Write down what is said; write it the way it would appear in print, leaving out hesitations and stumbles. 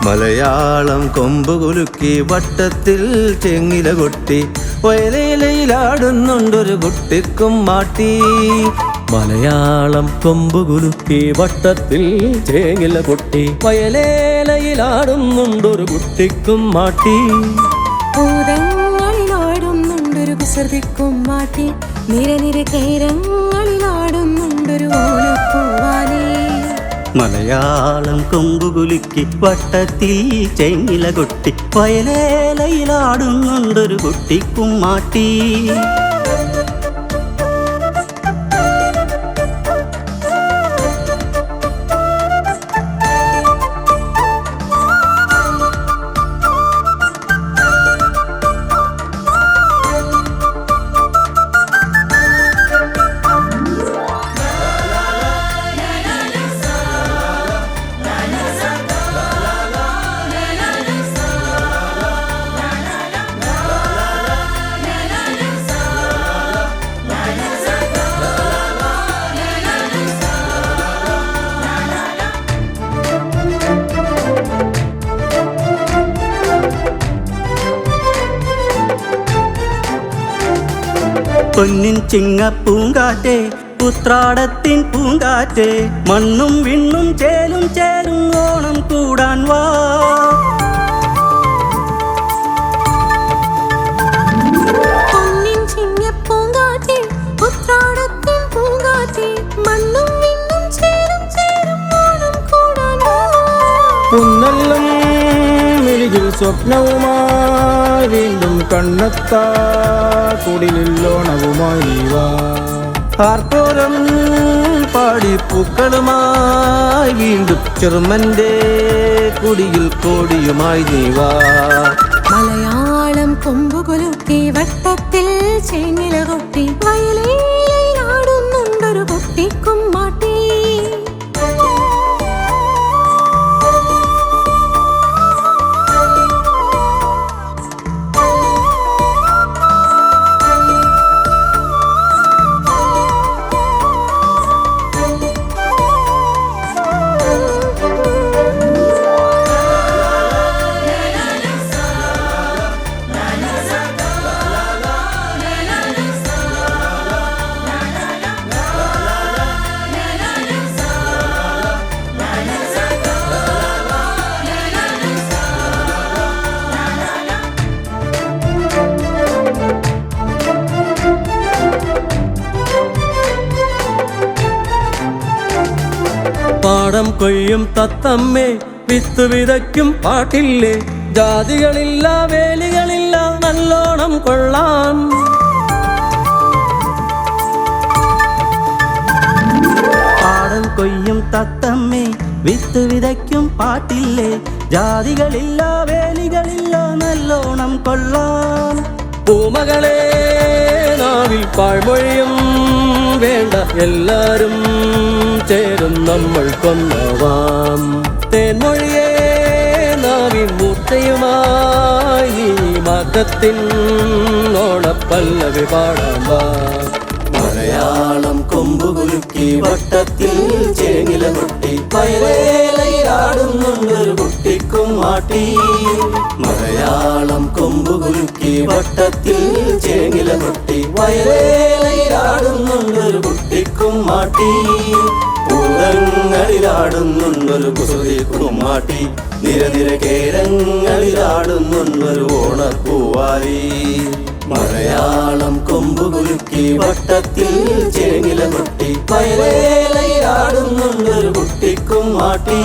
മലയാളം കൊമ്പുകുലുക്കി വട്ടത്തിൽ ചെങ്ങില കൊട്ടി വയലേലയിലാടുന്നുണ്ടൊരു കുട്ടിക്കുമ്മാട്ടി. മലയാളം കൊമ്പുകുലുക്കി വട്ടത്തിൽ ചേങ്ങില കൊട്ടി വയലേലയിലാടുന്നുണ്ടൊരു കുട്ടിക്കുമ്മാട്ടി. പൂതങ്ങളിലാടുന്നുണ്ടൊരു കുസൃതിക്കുമ്മാട്ടി, നിരനിര കേരങ്ങളിലാടുന്നുണ്ടൊരു ഓണപ്പൂവാലി. മലയാളം കൊമ്പുകുലുക്കി വട്ടത്തിൽ ചെങ്ങില കൊട്ടി വയലേലയിലാടുന്നുണ്ടൊരു കുട്ടിക്കുമ്മാട്ടി. പൊന്നിൻ ചിങ്ങപ്പൂങ്കാറ്റേ ഉത്രാടത്തിൻ പൂങ്കാറ്റേ, മണ്ണും വിണ്ണും ചേലും ചേരും ഓണം കൂടാൻ വാ. പൊന്നിൻ ചിങ്ങപ്പൂങ്കാറ്റേ ഉത്രാടത്തിൻ പൂങ്കാറ്റേ, മണ്ണും വിണ്ണും ചേരും ചേരും ഓണം കൂടാൻ വാ. കുന്നെല്ലാം മിഴിയിൽ സ്വപ്നവുമായി വീണ്ടും കണ്ണെത്താ കുടിലോണവുമായി വാ. ആർപ്പോരം പാടി പൂക്കളുമായി വീണ്ടും ചെറുമന്റെ കുടിയിൽ കോടിയുമായി നീ വാ. മലയാളം കൊമ്പുകുലുക്കി വട്ടത്തിൽ ചെങ്ങില കൊട്ടി വയലേലയിലാടുന്നുണ്ടൊരു കുട്ടിക്കുമ്മാട്ടി. പാടം കൊയ്യും തത്തമ്മേ വിത്ത് വിതയ്ക്കും പാട്ടില്ലേ, ജാതികളില്ല വേലികളില്ല നല്ലോണം കൊള്ളാം. പാടം കൊയ്യും തത്തമ്മേ വിത്ത് വിതയ്ക്കും പാട്ടില്ലേ, ജാതികളില്ല വേലികളില്ല നല്ലോണം കൊള്ളാം. പൂമകളെ നാവിൽ പാഴ്മൊഴിയും വേണ്ട, എല്ലാരും ചേരും നമ്മൾ കൊന്നവാം. തേൻമൊഴിയേ നാവിൻ മൂർച്ചയുമായി മകത്തിൻ ഓണപ്പല്ലവി പാടാം വാ. മലയാളം കൊമ്പുകുലുക്കി വട്ടത്തിൽ ചേങ്ങില കൊട്ടി വയലേലയിലാടുന്നുണ്ടൊരു കുട്ടിക്കുമ്മാട്ടി. മലയാളം കൊമ്പുകുലുക്കി വട്ടത്തിൽ ചേങ്ങില കൊട്ടി വയലേലയിലാടുന്നുണ്ടൊരു കുട്ടിക്കുമ്മാട്ടി. പൂതങ്ങളിലാടുന്നുണ്ടൊരു കുസൃതിക്കുമ്മാട്ടി, നിരനിര കേരങ്ങളിലാടുന്നുണ്ടൊരു ഓണപ്പൂവാലി. മലയാളം കൊമ്പുകുലുക്കി വട്ടത്തിൽ ചേങ്ങില കൊട്ടി വയലേലയിലാടുന്നുണ്ടൊരു കുട്ടിക്കുമ്മാട്ടി.